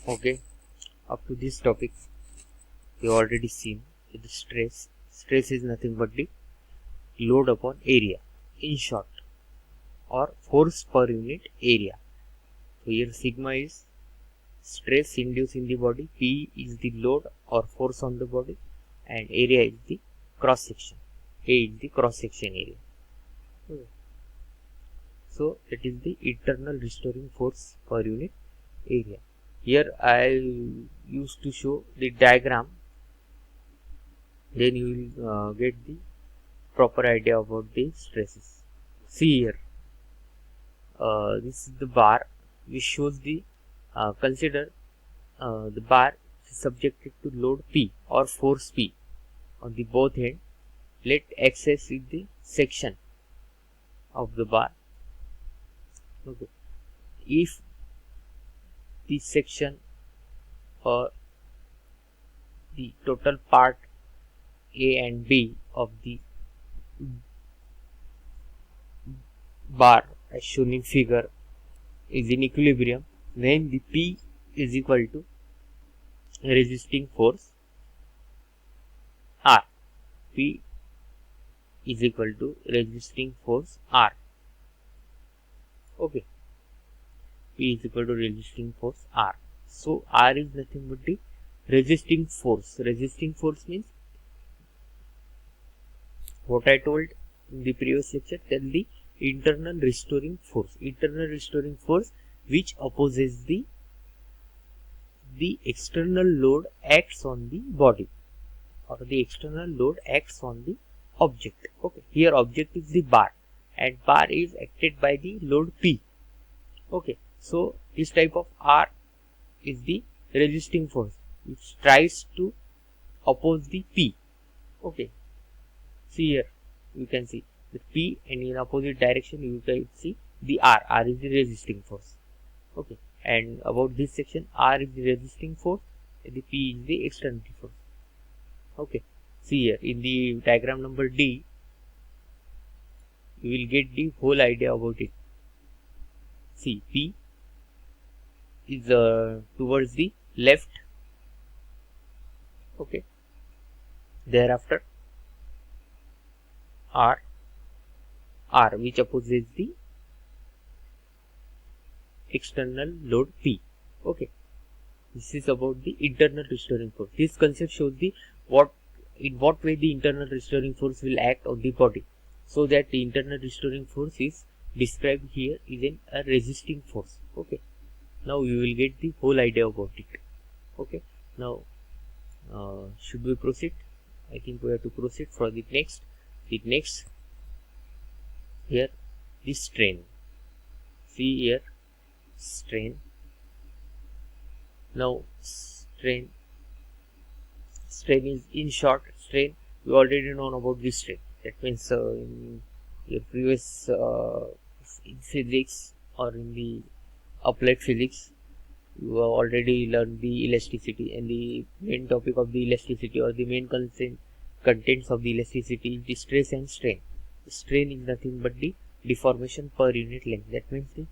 Okay, up to this topic, you already seen the stress. Stress is nothing but the load upon area, in short, or force per unit area. So here sigma is stress induced in the body, P is the load or force on the body, and area is the cross section. A is the cross section area. Okay. So it is the internal restoring force per unit area. Here I used to show the diagram, then you will get the proper idea about the stresses. See here, this is the bar which shows the consider the bar is subjected to load P or force P on the both end. Let Xs is the section of the bar. Okay. If the section or the total part A and B of the bar as shown in figure is in equilibrium, then the P is equal to resisting force R. P is equal to resisting force R. Okay. P is equal to resisting force R. So R is nothing but the resisting force. Resisting force means what I told in the previous lecture, tell the internal restoring force. Internal restoring force which opposes the external load acts on the body, or the external load acts on the object. Okay, here object is the bar and bar is acted by the load P. Okay, so this type of R is the resisting force which tries to oppose the P. Okay, see here you can see the P, and in opposite direction you can see the R. R is the resisting force. Okay, and about this section, R is the resisting force and the P is the external force. Okay, see here in the diagram number D, you will get the whole idea about it. See, P is towards the left. Okay, thereafter R which opposes the external load P. Okay, this is about the internal restoring force. This concept shows the in what way the internal restoring force will act on the body, so that the internal restoring force is described here is a resisting force. Okay, now you will get the whole idea about it. Okay, now should we proceed? I think we have to proceed for the next. The next here, the strain. See here, strain. Now strain is in short strain. We already know about this strain. That means in your previous in physics or in the applied physics, you have already learned the elasticity, and the main topic of the elasticity or the main contents of the elasticity is the stress and strain. The strain is nothing but the deformation per unit length. That means the,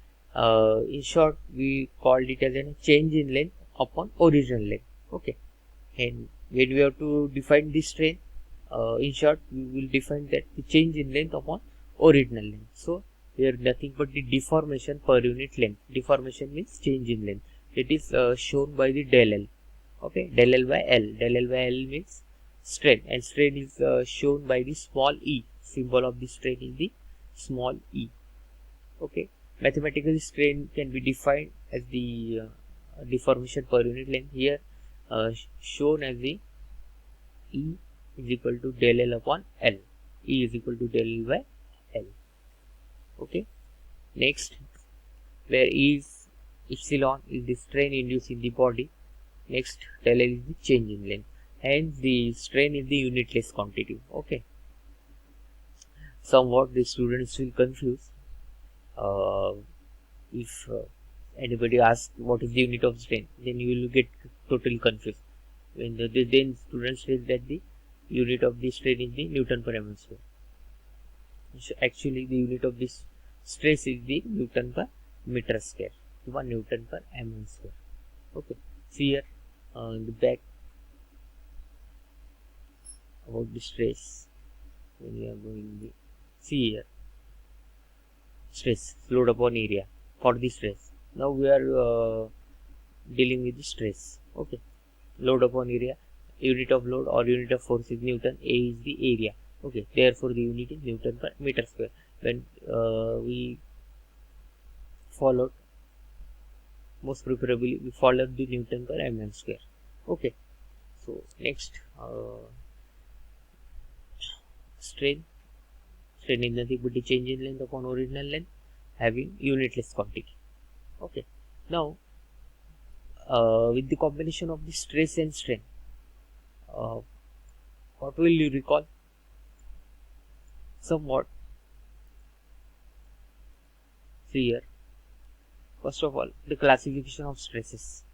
in short we called it as a change in length upon original length. Okay, and when we have to define the strain, in short we will define that the change in length upon original length. So here nothing but the deformation per unit length. Deformation means change in length. It is shown by the del L. Okay, del L by L. Del L by L means strain, and strain is shown by the small e. Symbol of the strain is the small e. Okay, mathematically strain can be defined as the deformation per unit length. Here shown as the E is equal to del L upon L. E is equal to del L by L. Okay, next, where E is epsilon is the strain induced in the body. Next, del L is the change in length, hence the strain is the unitless quantity. Okay, somewhat the students will confuse if anybody asks what is the unit of strain, then you will get totally confused. When then students say that the unit of the strain is the Newton per mm square. So actually the unit of this stress is the Newton per meter square, 1 Newton per mm square. Okay, See here in the back about the stress. When you are going the, see here, stress, load upon area for the stress. Now we are dealing with the stress. Okay, load upon area, unit of load or unit of force is Newton, A is the area. Okay, therefore the unit is Newton per meter square. When we followed, most preferably we followed the Newton per mm square. Okay, so next strain. Strain is nothing but the change in length upon original length having unitless quantity. Okay, now with the combination of the stress and strain, uh, what will you recall? Somewhat. See here, first of all, the classification of stresses.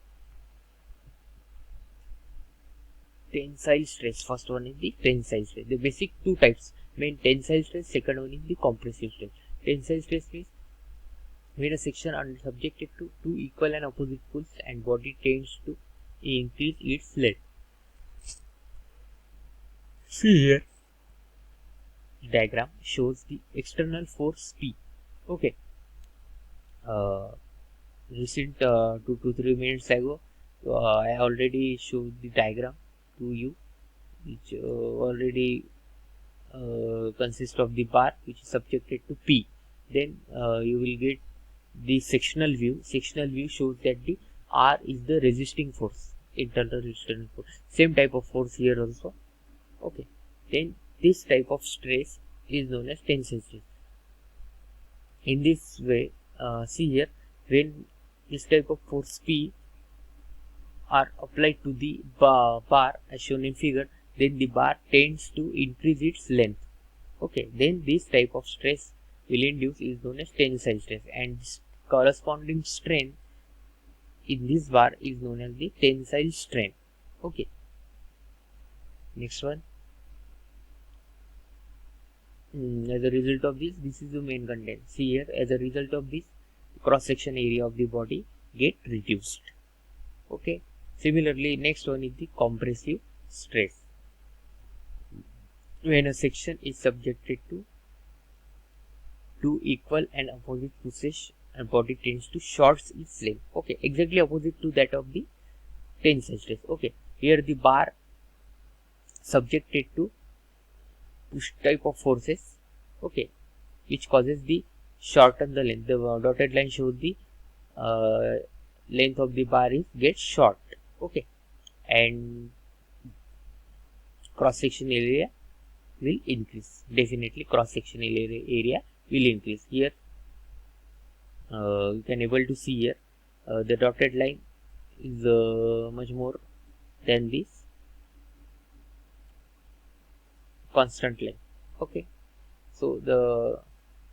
Tensile stress, first one is the tensile stress. The basic two types, main tensile stress, second one is the compressive stress. Tensile stress means when a section are subjected to two equal and opposite pulls and body tends to increase its length. See here, diagram shows the external force P. Okay, recent 2 to 3 minutes ago I already showed the diagram to you, which already consists of the bar which is subjected to P. Then you will get the sectional view. Sectional view shows that the R is the resisting force, internal resistance force. Same type of force here also. Okay, then this type of stress is known as tensile stress. In this way, see here, when this type of force P are applied to the bar as shown in figure, then the bar tends to increase its length. Okay, then this type of stress will induce is known as tensile stress, and corresponding strain in this bar is known as the tensile strain. Okay, next one. As a result of this is the main content. See here, as a result of this, cross section area of the body get reduced. Okay, similarly, next one is the compressive stress. When a section is subjected to two equal and opposite pushes and body tends to shorts its length. Okay, exactly opposite to that of the tensile stress. Okay, here the bar subjected to push type of forces. Okay, which causes the shorten the length. The dotted line shows the length of the bar is gets short. Okay, and cross section area will increase. Definitely cross sectional area will increase. Here you can able to see here the dotted line is much more than this constant line. Okay, so the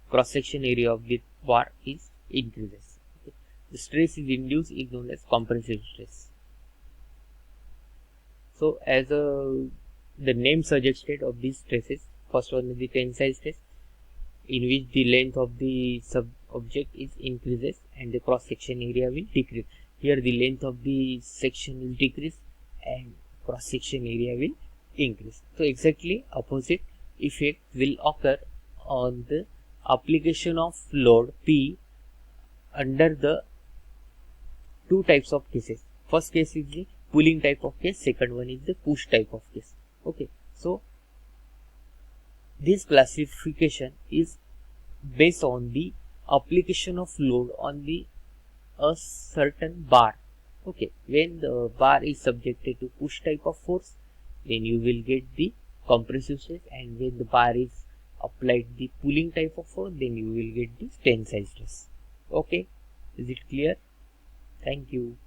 cross section area of the bar is increases. Okay. The stress is induced is known as compressive stress. So as the name suggested of these stresses, first one is the tensile stress, in which the length of the sub object is increases and the cross section area will decrease. Here the length of the section will decrease and cross section area will increase. So exactly opposite effect will occur on the application of load P under the two types of cases. First case is the pulling type of case, second one is the push type of case. Okay, so this classification is based on the application of load on the a certain bar. Okay, when the bar is subjected to push type of force, then you will get the compressive stress, and when the bar is applied the pulling type of force, then you will get the tensile stress. Okay, is it clear? Thank you.